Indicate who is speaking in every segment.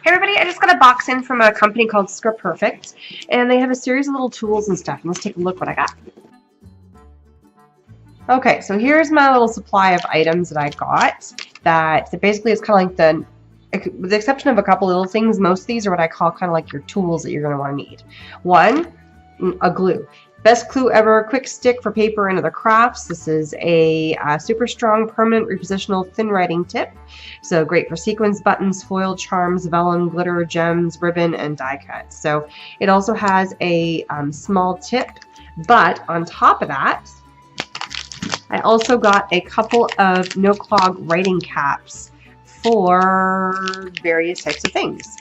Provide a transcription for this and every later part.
Speaker 1: Hey everybody, I just got a box in from a company called ScraPerfect, and they have a series of little tools and stuff, and let's take a look what I got. Okay, so here's my little supply of items that I got, that basically is kind of like with the exception of a couple little things, most of these are what I call kind of like your tools that you're going to want to need. One, a glue. Best glue ever, quick stick for paper and other crafts. This is a super strong, permanent, repositional, thin writing tip. So great for sequins, buttons, foil, charms, vellum, glitter, gems, ribbon, and die cuts. So it also has a small tip, but on top of that, I also got a couple of no clog writing caps for various types of things.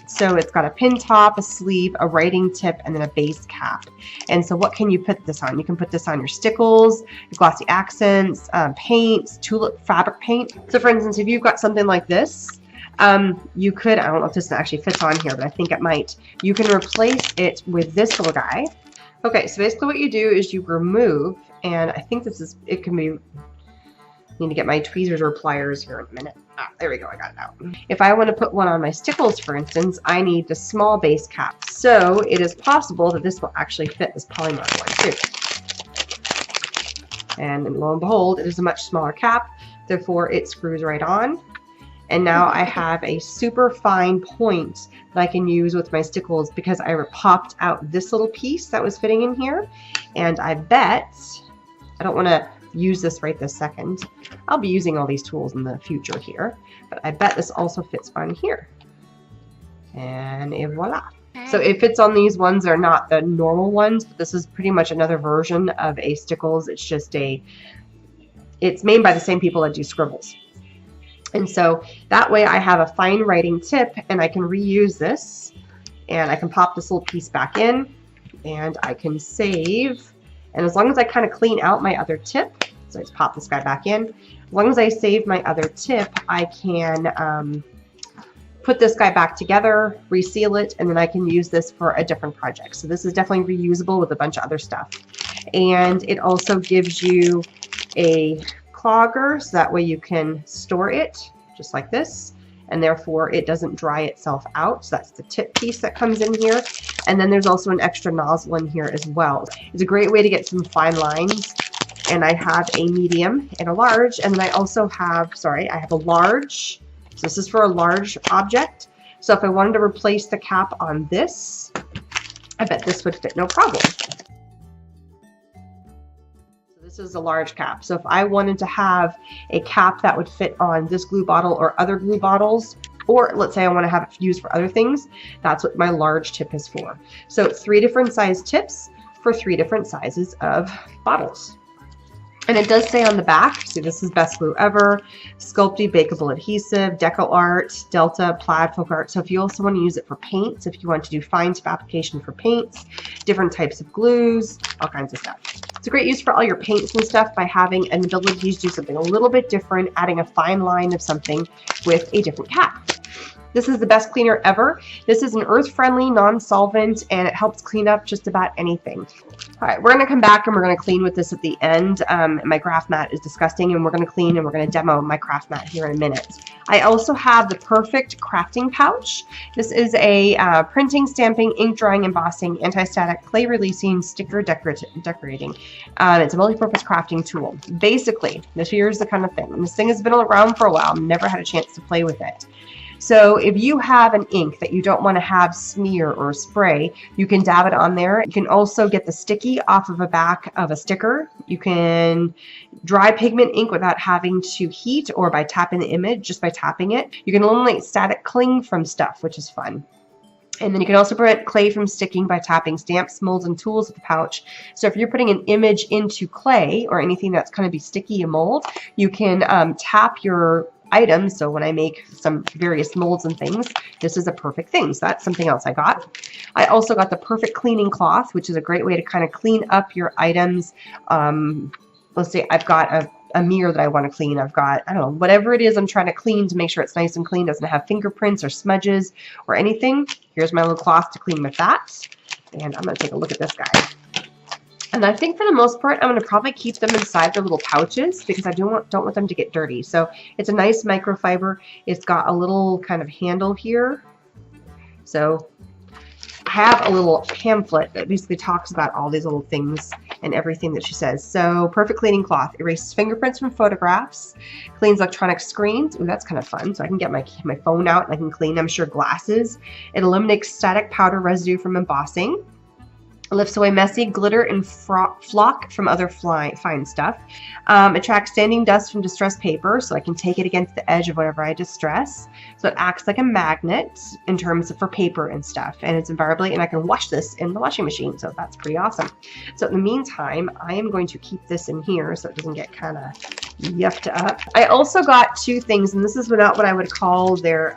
Speaker 1: So it's got a pin top, a sleeve, a writing tip, and then a base cap. And so what can you put this on? You can put this on your stickles, your glossy accents, paints, tulip fabric paint. So for instance, if you've got something like this, you could, I don't know if this actually fits on here, but I think it might. You can replace it with this little guy. Okay, so basically what you do is you remove, and I think this is, it can be, need to get my tweezers or pliers here in a minute. Ah, there we go, I got it out. If I want to put one on my stickles, for instance, I need the small base cap. So it is possible that this will actually fit this polymer one too. And lo and behold, it is a much smaller cap, therefore it screws right on. And now I have a super fine point that I can use with my stickles because I popped out this little piece that was fitting in here. And I bet, I don't want to use this right this second. I'll be using all these tools in the future here, but I bet this also fits on here. And voila. So it fits on these ones. They're not the normal ones, but this is pretty much another version of a stickles. It's just it's made by the same people that do scribbles. And so that way I have a fine writing tip and I can reuse this and I can pop this little piece back in and I can save. And as long as I kind of clean out my other tip, so I just pop this guy back in. As long as I save my other tip, I can put this guy back together, reseal it, and then I can use this for a different project. So this is definitely reusable with a bunch of other stuff. And it also gives you a clogger, so that way you can store it just like this. And therefore it doesn't dry itself out. So that's the tip piece that comes in here. And then there's also an extra nozzle in here as well. It's a great way to get some fine lines. And I have a medium and a large. And then I also have, sorry, I have a large. So this is for a large object. So if I wanted to replace the cap on this, I bet this would fit no problem. This is a large cap. So if I wanted to have a cap that would fit on this glue bottle or other glue bottles, or let's say I want to have it used for other things, that's what my large tip is for. So 3 different size tips for 3 different sizes of bottles. And it does say on the back, see, this is best glue ever, Sculpty bakeable adhesive, Deco Art, Delta, Plaid folk art. So if you also want to use it for paints, if you want to do fine tip application for paints, different types of glues, all kinds of stuff. It's a great use for all your paints and stuff by having an ability to do something a little bit different, adding a fine line of something with a different cap. This is the best cleaner ever. This is an earth-friendly, non-solvent, and it helps clean up just about anything. All right, we're going to come back and we're going to clean with this at the end. My craft mat is disgusting, and we're going to clean and we're going to demo my craft mat here in a minute. I also have the Perfect crafting pouch. This is a printing, stamping, ink drawing, embossing, anti-static, clay releasing, sticker decorating. It's a multi-purpose crafting tool. Basically, here's the kind of thing. And this thing has been around for a while. I've never had a chance to play with it. So if you have an ink that you don't want to have smear or spray, you can dab it on there. You can also get the sticky off of a back of a sticker. You can dry pigment ink without having to heat or by tapping the image, just by tapping it. You can eliminate static cling from stuff, which is fun. And then you can also prevent clay from sticking by tapping stamps, molds, and tools with the pouch. So if you're putting an image into clay or anything that's going to be sticky and mold, you can tap your items. So when I make some various molds and things, this is a perfect thing. So that's something else I got. I also got the Perfect cleaning cloth, which is a great way to kind of clean up your items. Let's say I've got a mirror that I want to clean. I've got, I don't know, whatever it is I'm trying to clean to make sure it's nice and clean, doesn't have fingerprints or smudges or anything. Here's my little cloth to clean with that. And I'm going to take a look at this guy. And I think for the most part, I'm going to probably keep them inside their little pouches because I don't want them to get dirty. So it's a nice microfiber. It's got a little kind of handle here. So I have a little pamphlet that basically talks about all these little things and everything that she says. So, perfect cleaning cloth. Erases fingerprints from photographs. Cleans electronic screens. Ooh, that's kind of fun. So I can get my phone out and I can clean, I'm sure, glasses. It eliminates static powder residue from embossing. Lifts away messy glitter and flock from other fine stuff. Attracts standing dust from distressed paper, so I can take it against the edge of whatever I distress. So it acts like a magnet in terms of for paper and stuff, and it's environmentally, and I can wash this in the washing machine, so that's pretty awesome. So in the meantime, I am going to keep this in here so it doesn't get kind of yucked up. I also got two things, and this is not what I would call their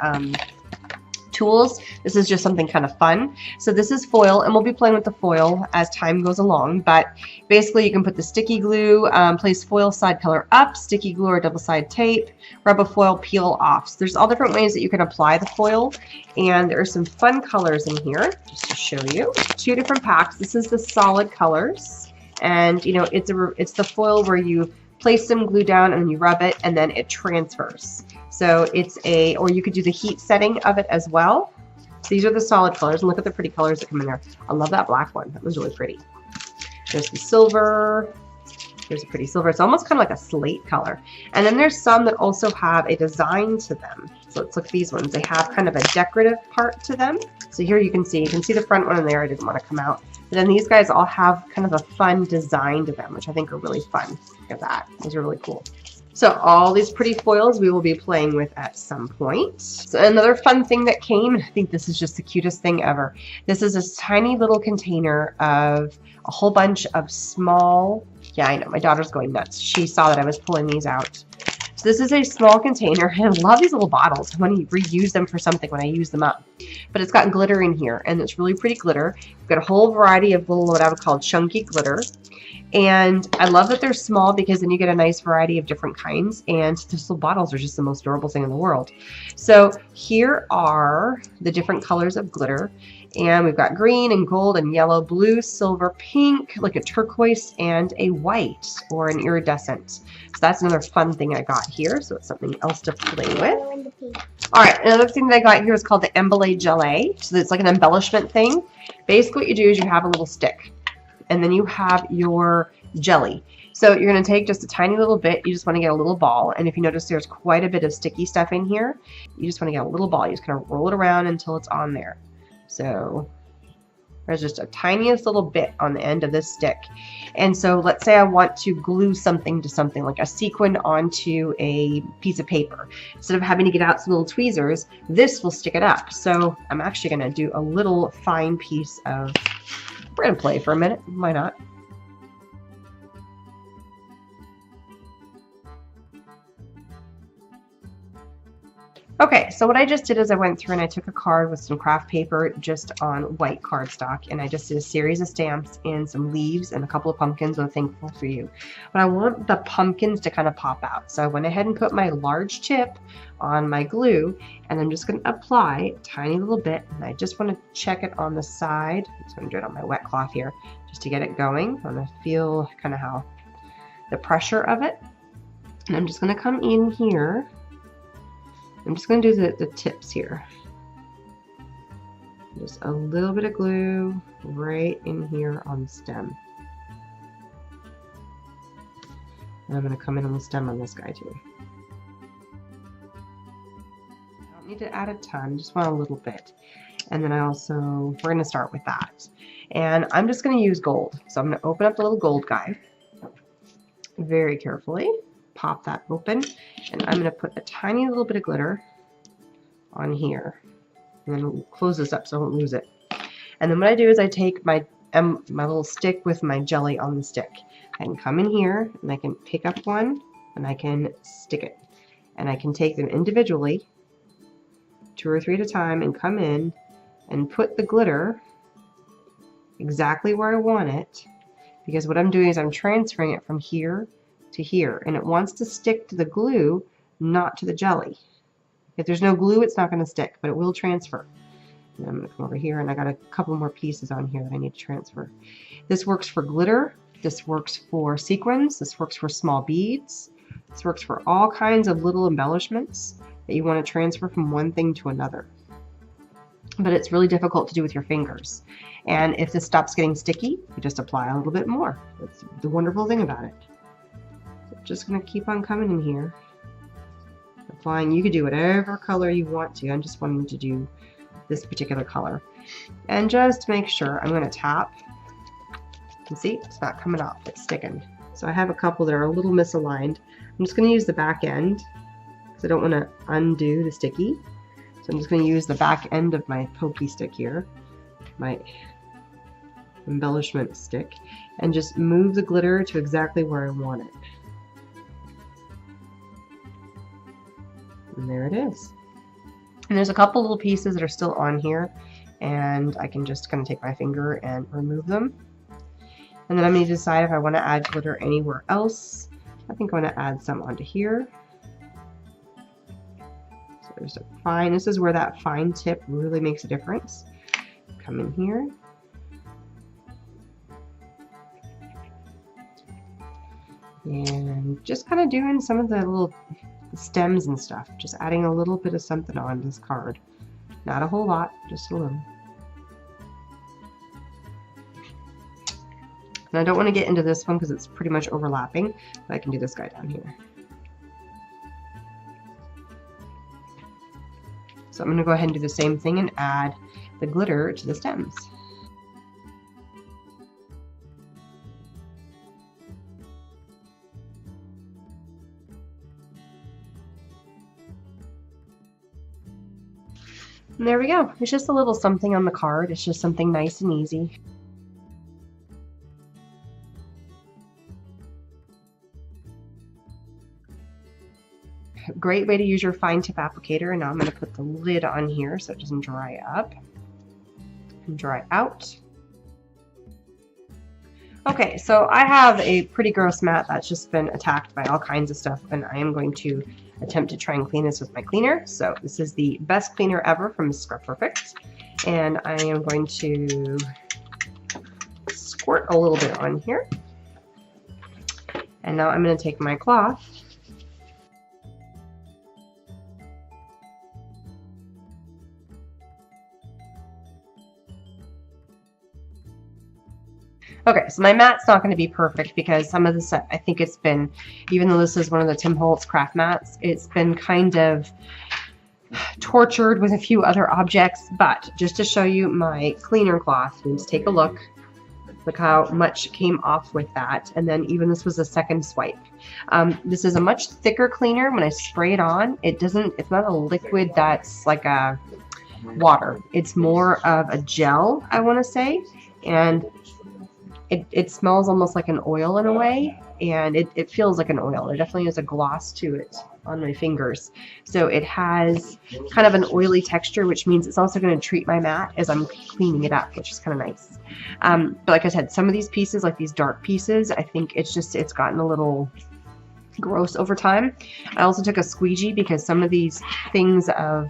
Speaker 1: tools. This is just something kind of fun. So this is foil, and we'll be playing with the foil as time goes along, but basically you can put the sticky glue, place foil side color up, sticky glue or double side tape, rub a foil, peel off. So there's all different ways that you can apply the foil, and there are some fun colors in here just to show you. Two different packs. This is the solid colors, and you know, it's the foil where you place some glue down and then you rub it and then it transfers. So it's or you could do the heat setting of it as well. So these are the solid colors, and look at the pretty colors that come in there. I love that black one. That was really pretty. There's the silver. Here's a pretty silver. It's almost kind of like a slate color. And then there's some that also have a design to them. So let's look at these ones. They have kind of a decorative part to them. So here you can see the front one in there. I didn't want to come out. But then these guys all have kind of a fun design to them, which I think are really fun. Look at that. Those are really cool. So all these pretty foils we will be playing with at some point. So another fun thing that came, and I think this is just the cutest thing ever. This is this tiny little container of a whole bunch of small, yeah, I know, my daughter's going nuts. She saw that I was pulling these out. So this is a small container, and I love these little bottles. I want to reuse them for something when I use them up. But it's got glitter in here, and it's really pretty glitter. We've got a whole variety of little, what I would call chunky glitter. And I love that they're small because then you get a nice variety of different kinds, and these little bottles are just the most adorable thing in the world. So here are the different colors of glitter, and we've got green and gold and yellow, blue, silver, pink, like a turquoise, and a white or an iridescent. So that's another fun thing I got here, so it's something else to play with. All right, another thing that I got here is called the Embellie Gellie. So it's like an embellishment thing. Basically what you do is you have a little stick, and then you have your jelly. So you're going to take just a tiny little bit. You just want to get a little ball. And if you notice there's quite a bit of sticky stuff in here, you just want to get a little ball. You just kind of roll it around until it's on there. So there's just a tiniest little bit on the end of this stick. And so let's say I want to glue something to something, like a sequin onto a piece of paper. Instead of having to get out some little tweezers, this will stick it up. So I'm actually going to do a little fine piece of, we're going to play for a minute. Why not? Okay, so what I just did is I went through and I took a card with some craft paper just on white cardstock, and I just did a series of stamps and some leaves and a couple of pumpkins with Thankful for You. But I want the pumpkins to kind of pop out. So I went ahead and put my large tip on my glue, and I'm just going to apply a tiny little bit, and I just want to check it on the side. I'm just going to do it on my wet cloth here just to get it going. I want to feel kind of how the pressure of it. And I'm just going to come in here. I'm just going to do the tips here. Just a little bit of glue right in here on the stem. And I'm going to come in on the stem on this guy too. I don't need to add a ton, just want a little bit. And then we're going to start with that. And I'm just going to use gold. So I'm going to open up the little gold guy very carefully. Pop that open, and I'm going to put a tiny little bit of glitter on here, and then we'll close this up so I won't lose it. And then what I do is I take my little stick with my jelly on the stick. I can come in here and I can pick up one and I can stick it, and I can take them individually, 2 or 3 at a time, and come in and put the glitter exactly where I want it, because what I'm doing is I'm transferring it from here to here, and it wants to stick to the glue, not to the jelly. If there's no glue, it's not going to stick, but it will transfer. And I'm going to come over here, and I got a couple more pieces on here that I need to transfer. This works for glitter, This works for sequins. This works for small beads. This works for all kinds of little embellishments that you want to transfer from one thing to another. But it's really difficult to do with your fingers. And if this stops getting sticky, you just apply a little bit more. That's the wonderful thing about it. So just going to keep on coming in here. Applying, you could do whatever color you want to. I'm just wanting to do this particular color. And just make sure, I'm going to tap. You can see it's not coming off, it's sticking. So I have a couple that are a little misaligned. I'm just going to use the back end because I don't want to undo the sticky. So I'm just going to use the back end of my pokey stick here, my embellishment stick, and just move the glitter to exactly where I want it. And there it is. And there's a couple little pieces that are still on here, and I can just kind of take my finger and remove them. And then I'm going to decide if I want to add glitter anywhere else. I think I'm going to add some onto here. So there's a fine, this is where that fine tip really makes a difference. Come in here. And just kind of doing some of the little stems and stuff, just adding a little bit of something on this card. Not a whole lot, just a little. And I don't want to get into this one because it's pretty much overlapping, but I can do this guy down here. So I'm going to go ahead and do the same thing and add the glitter to the stems. And there we go. It's just a little something on the card. It's just something nice and easy. Great way to use your fine tip applicator. And now I'm going to put the lid on here so it doesn't dry up and dry out. Okay, so I have a pretty gross mat that's just been attacked by all kinds of stuff, and I am going to attempt to try and clean this with my cleaner. So this is the best cleaner ever from ScraPerfect, and I am going to squirt a little bit on here. And now I'm going to take my cloth Okay, so my mat's not going to be perfect because some of this, I think it's been, even though this is one of the Tim Holtz craft mats, it's been kind of tortured with a few other objects. But just to show you my cleaner cloth, let's take a look. Look how much came off with that. And then even this was a second swipe. This is a much thicker cleaner. When I spray it on, it's not a liquid that's like a water. It's more of a gel, I want to say. And it smells almost like an oil in a way, and it feels like an oil. There definitely is a gloss to it on my fingers. So it has kind of an oily texture, which means it's also going to treat my mat as I'm cleaning it up, which is kind of nice. But like I said, some of these pieces, like these dark pieces, I think it's gotten a little gross over time. I also took a squeegee because some of these things of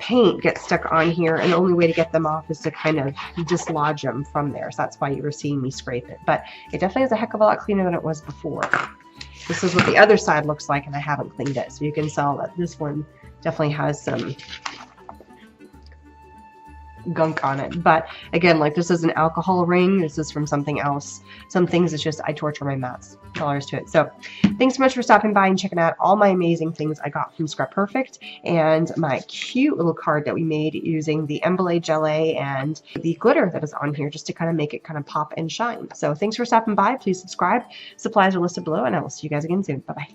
Speaker 1: paint get stuck on here, and the only way to get them off is to kind of dislodge them from there. So that's why you were seeing me scrape it. But it definitely is a heck of a lot cleaner than it was before. This is what the other side looks like, and I haven't cleaned it. So you can tell that this one definitely has some gunk on it. But again, like this is an alcohol ring. This is from something else. Some things it's just I torture my mats. All there is to it. So thanks so much for stopping by and checking out all my amazing things I got from ScraPerfect, and my cute little card that we made using the Embellie Gellie and the glitter that is on here just to kind of make it kind of pop and shine. So thanks for stopping by. Please subscribe. Supplies are listed below, and I will see you guys again soon. Bye bye.